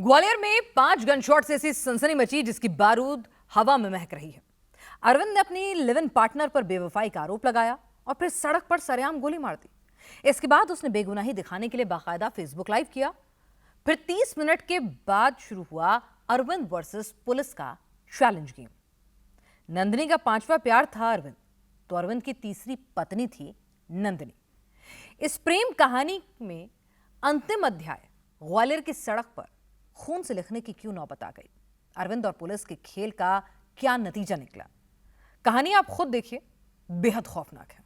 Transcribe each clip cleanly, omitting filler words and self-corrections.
ग्वालियर में 5 गनशॉट से ऐसी सनसनी मची जिसकी बारूद हवा में महक रही है। अरविंद ने अपनी लिव इन पार्टनर पर बेवफाई का आरोप लगाया और फिर सड़क पर सरेआम गोली मार दी। इसके बाद उसने बेगुनाही दिखाने के लिए बाकायदा फेसबुक लाइव किया। फिर 30 मिनट के बाद शुरू हुआ अरविंद वर्सेस पुलिस का चैलेंज गेम। नंदिनी का 5वां प्यार था अरविंद, तो अरविंद की तीसरी पत्नी थी नंदिनी। इस प्रेम कहानी में अंतिम अध्याय ग्वालियर की सड़क पर खून से लिखने की क्यों नौबत आ गई। अरविंद और पुलिस के खेल का क्या नतीजा निकला, कहानी आप खुद देखिए, बेहद खौफनाक है।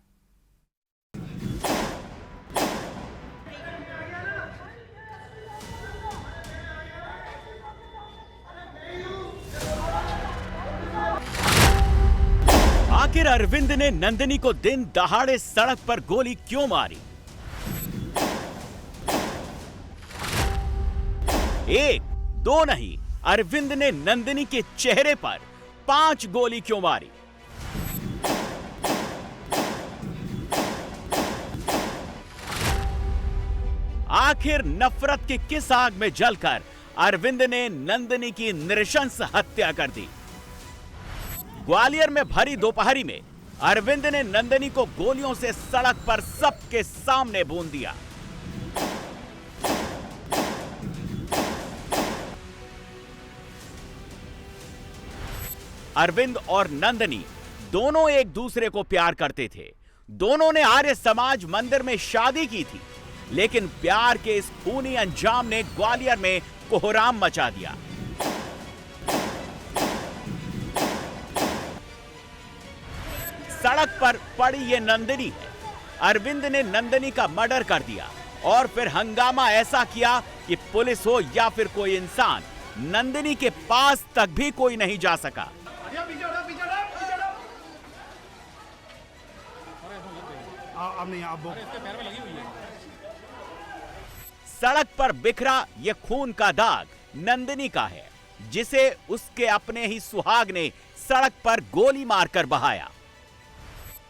आखिर अरविंद ने नंदिनी को दिन दहाड़े सड़क पर गोली क्यों मारी? एक, दो नहीं, अरविंद ने नंदिनी के चेहरे पर 5 गोली क्यों मारी? आखिर नफरत की किस आग में जलकर अरविंद ने नंदिनी की नृशंस हत्या कर दी? ग्वालियर में भरी दोपहरी में अरविंद ने नंदिनी को गोलियों से सड़क पर सबके सामने भून दिया। अरविंद और नंदिनी दोनों एक दूसरे को प्यार करते थे। दोनों ने आर्य समाज मंदिर में शादी की थी, लेकिन प्यार के इस खूनी अंजाम ने ग्वालियर में कोहराम मचा दिया। सड़क पर पड़ी ये नंदिनी है। अरविंद ने नंदिनी का मर्डर कर दिया और फिर हंगामा ऐसा किया कि पुलिस हो या फिर कोई इंसान, नंदिनी के पास तक भी कोई नहीं जा सका। सड़क पर बिखरा ये खून का दाग नंदिनी का है, जिसे उसके अपने ही सुहाग ने सड़क पर गोली मारकर बहाया।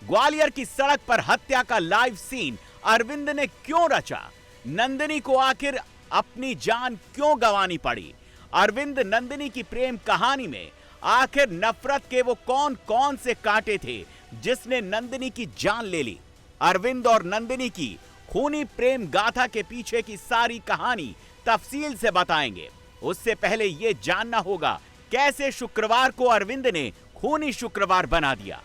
ग्वालियर की सड़क पर हत्या का लाइव सीन अरविंद ने क्यों रचा? नंदिनी को आखिर अपनी जान क्यों गंवानी पड़ी? अरविंद नंदिनी की प्रेम कहानी में आखिर नफरत के वो कौन कौन से कांटे थे जिसने नंदिनी की जान ले ली? अरविंद और नंदिनी की खूनी प्रेम गाथा के पीछे की सारी कहानी तफसील से बताएंगे। उससे पहले यह जानना होगा कैसे शुक्रवार को अरविंद ने खूनी शुक्रवार बना दिया।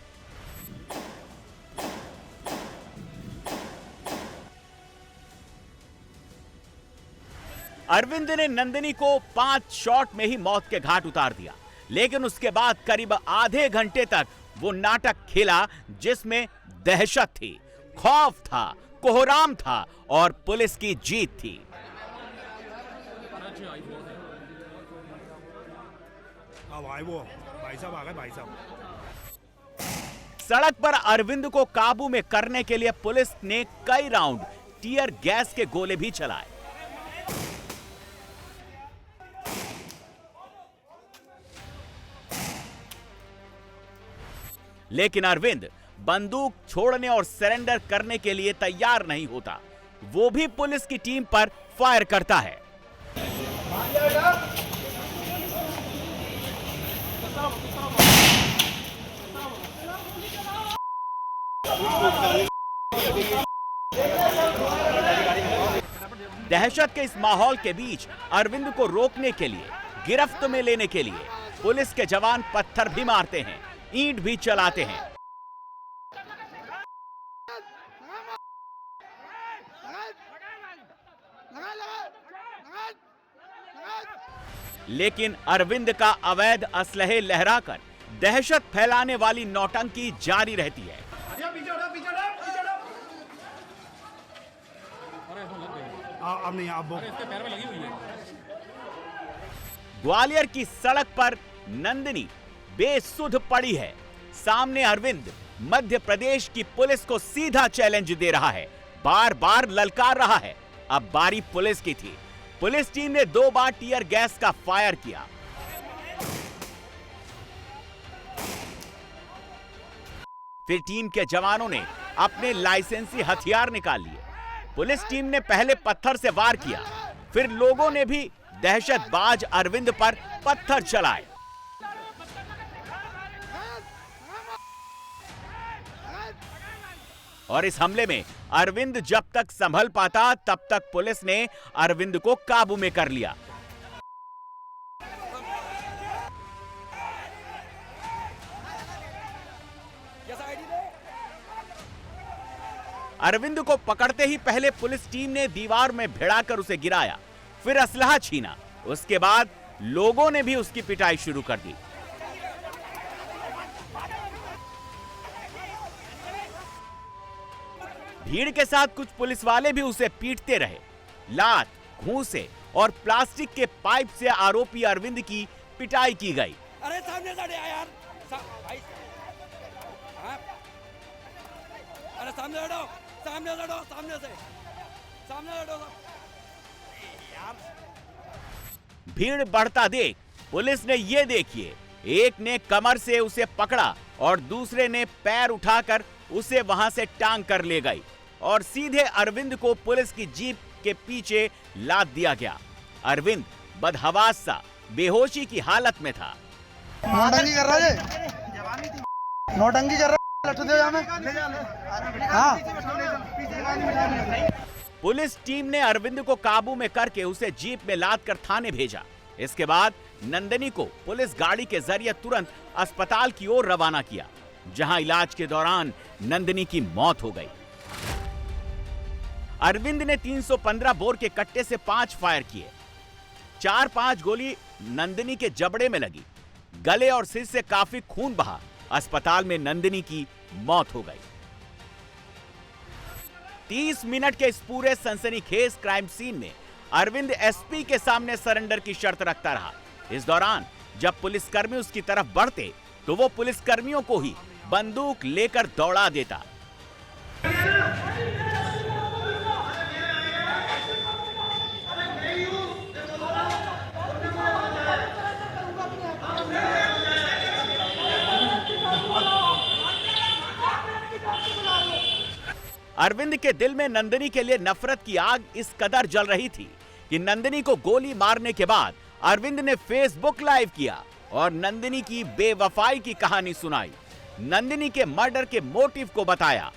अरविंद ने नंदिनी को 5 शॉट में ही मौत के घाट उतार दिया, लेकिन उसके बाद करीब आधे घंटे तक वो नाटक खेला जिसमें दहशत थी, खौफ था, कोहराम था और पुलिस की जीत थी। सड़क पर अरविंद को काबू में करने के लिए पुलिस ने कई राउंड टीयर गैस के गोले भी चलाए। लेकिन अरविंद बंदूक छोड़ने और सरेंडर करने के लिए तैयार नहीं होता। वो भी पुलिस की टीम पर फायर करता है। दहशत के इस माहौल के बीच अरविंद को रोकने के लिए, गिरफ्त में लेने के लिए पुलिस के जवान पत्थर भी मारते हैं, ईंट भी चलाते हैं। लेकिन अरविंद का अवैध असलहे लहराकर दहशत फैलाने वाली नौटंकी जारी रहती है। ग्वालियर की सड़क पर नंदिनी बेसुध पड़ी है। सामने अरविंद मध्य प्रदेश की पुलिस को सीधा चैलेंज दे रहा है, बार बार ललकार रहा है। अब बारी पुलिस की थी। पुलिस टीम ने 2 बार टीयर गैस का फायर किया। फिर टीम के जवानों ने अपने लाइसेंसी हथियार निकाल लिए। पुलिस टीम ने पहले पत्थर से वार किया, फिर लोगों ने भी दहशतबाज अरविंद पर पत्थर चलाए। और इस हमले में अरविंद जब तक संभल पाता तब तक पुलिस ने अरविंद को काबू में कर लिया। अरविंद को पकड़ते ही पहले पुलिस टीम ने दीवार में भिड़ाकर उसे गिराया, फिर असलहा छीना। उसके बाद लोगों ने भी उसकी पिटाई शुरू कर दी। भीड़ के साथ कुछ पुलिस वाले भी उसे पीटते रहे। लात, घूंसे और प्लास्टिक के पाइप से आरोपी अरविंद की पिटाई की गई। अरे सामने से हटो यार, भाई, हाँ? अरे सामने हटो, सामने से हटो, सामने हटो यार। भीड़ बढ़ता देख पुलिस ने ये देखिए, एक ने कमर से उसे पकड़ा और दूसरे ने पैर उठाकर उसे वहां से टांग कर ले गई और सीधे अरविंद को पुलिस की जीप के पीछे लाद दिया गया। अरविंद बदहवास सा बेहोशी की हालत में था। नौटंकी कर रहा है, नौटंकी कर रहा है, लट्ठू दे जा हमें। हाँ। पुलिस टीम ने अरविंद को काबू में करके उसे जीप में लाद कर थाने भेजा। इसके बाद नंदिनी को पुलिस गाड़ी के जरिए तुरंत अस्पताल की ओर रवाना किया, जहां इलाज के दौरान नंदिनी की मौत हो गई। अरविंद ने 315 बोर के कट्टे से 5 फायर किए। 4-5 गोली नंदिनी के जबड़े में लगी। गले और सिर से काफी खून बहा। अस्पताल में नंदिनी की मौत हो गई। 30 मिनट के इस पूरे सनसनीखेज क्राइम सीन में अरविंद एसपी के सामने सरेंडर की शर्त रखता रहा। इस दौरान जब पुलिसकर्मी उसकी तरफ बढ़ते तो वो पुलिसकर्मियों को ही बंदूक लेकर दौड़ा देता। अरविंद के दिल में नंदिनी के लिए नफरत की आग इस कदर जल रही थी कि नंदिनी को गोली मारने के बाद अरविंद ने फेसबुक लाइव किया और नंदिनी की बेवफाई की कहानी सुनाई। नंदिनी के मर्डर के मोटिव को बताया।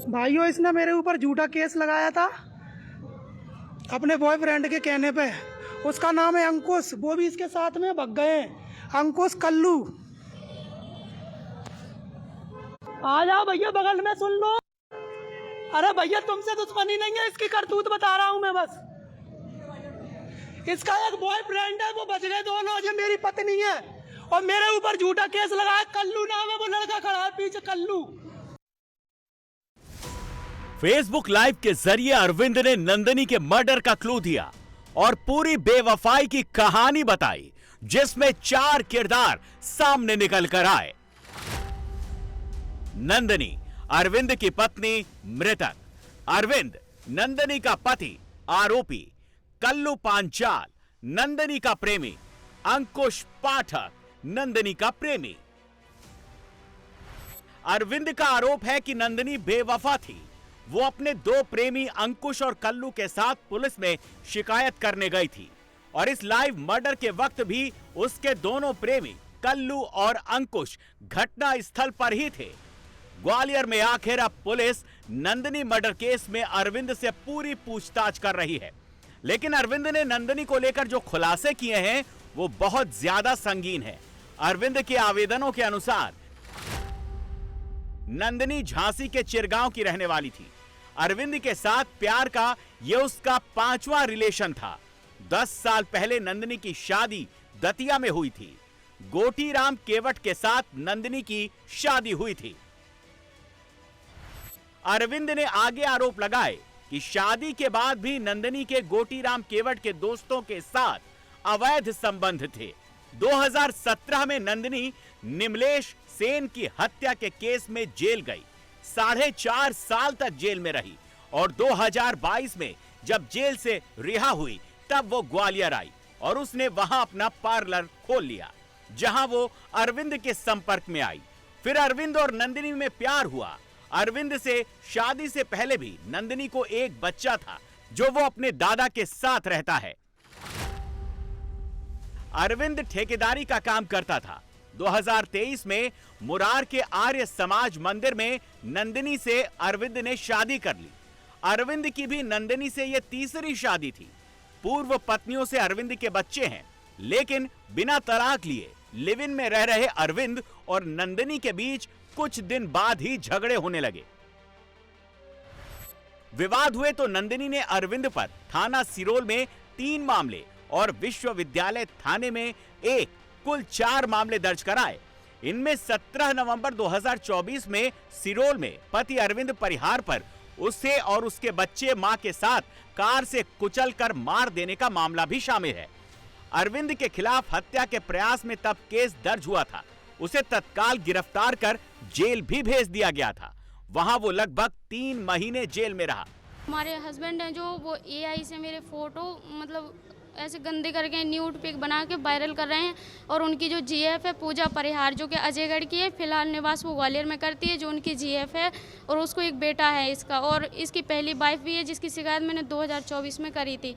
भाइयों, इसने मेरे ऊपर झूठा केस लगाया था अपने बॉयफ्रेंड के कहने पे। उसका नाम है अंकुश, वो भी इसके साथ में भग गए। अंकुश कल्लू, आ जाओ भैया बगल में सुन लो। अरे भैया तुमसे दुश्मनी नहीं है, इसकी करतूत बता रहा हूँ मैं बस। इसका एक बॉयफ्रेंड है, वो बच गए दोनों। ये मेरी पत्नी है और मेरे ऊपर झूठा केस लगाया। कल्लू नाम है, वो लड़का खड़ा है पीछे, कल्लू। फेसबुक लाइव के जरिए अरविंद ने नंदिनी के मर्डर का क्लू दिया और पूरी बेवफाई की कहानी बताई, जिसमें 4 किरदार सामने निकल कर आए। नंदिनी अरविंद की पत्नी मृतक, अरविंद नंदिनी का पति आरोपी, कल्लू पांचाल नंदिनी का प्रेमी, अंकुश पाठक नंदिनी का प्रेमी। अरविंद का आरोप है कि नंदिनी बेवफा थी। वो अपने 2 प्रेमी अंकुश और कल्लू के साथ पुलिस में शिकायत करने गई थी और इस लाइव मर्डर के वक्त भी उसके दोनों प्रेमी कल्लू और अंकुश घटना स्थल पर ही थे। ग्वालियर में आखिर अब पुलिस नंदिनी मर्डर केस में अरविंद से पूरी पूछताछ कर रही है, लेकिन अरविंद ने नंदिनी को लेकर जो खुलासे किए हैं वो बहुत ज्यादा संगीन है। अरविंद के आवेदनों के अनुसार नंदिनी झांसी के चिरगांव की रहने वाली थी। अरविंद के साथ प्यार का यह उसका 5वां रिलेशन था। 10 साल पहले नंदिनी की शादी दतिया में हुई थी। गोटीराम केवट के साथ नंदिनी की शादी हुई थी। अरविंद ने आगे आरोप लगाए कि शादी के बाद भी नंदिनी के गोटीराम केवट के दोस्तों के साथ अवैध संबंध थे। 2017 में नंदिनी निमलेश सेन की हत्या के केस में जेल गई। 4.5 साल तक जेल में रही और 2022 में जब जेल से रिहा हुई तब वो ग्वालियर आई और उसने वहां अपना पार्लर खोल लिया, जहां वो अरविंद के संपर्क में आई। फिर अरविंद और नंदिनी में प्यार हुआ। अरविंद से शादी से पहले भी नंदिनी को एक बच्चा था जो वो अपने दादा के साथ रहता है। अरविंद ठेकेदारी का काम करता था। 2023 में मुरार के आर्य समाज मंदिर में नंदिनी से अरविंद ने शादी कर ली। अरविंद की भी नंदिनी से यह तीसरी शादी थी। पूर्व पत्नियों से अरविंद के बच्चे हैं, लेकिन बिना तलाक लिए लिव इन में रह रहे अरविंद और नंदिनी के बीच कुछ दिन बाद ही झगड़े होने लगे। विवाद हुए तो नंदिनी ने अरविंद पर थाना सिरोल में 3 मामले और विश्वविद्यालय थाने में कुल 4 मामले दर्ज कराए। इनमें 17 नवंबर 2024 में सिरोल में पति अरविंद परिहार पर उसे और उसके बच्चे मां के साथ कार से कुचलकर मार देने का मामला भी शामिल है। अरविंद के खिलाफ हत्या के प्रयास में तब केस दर्ज हुआ था। उसे तत्काल गिरफ्तार कर जेल भी भेज दिया गया था। वहां वो लगभग 3 महीने जेल में रहा। हमारे हस्बैंड हैं जो वो एआई से मेरे फोटो मतलब ऐसे गंदे करके न्यूड पिक बना के वायरल कर रहे हैं। और उनकी जो जीएफ है पूजा परिहार जो कि अजयगढ़ की है, फिलहाल निवास वो ग्वालियर में करती है, जो उनकी जीएफ है। और उसको एक बेटा है इसका, और इसकी पहली वाइफ भी है जिसकी शिकायत मैंने 2024 में करी थी।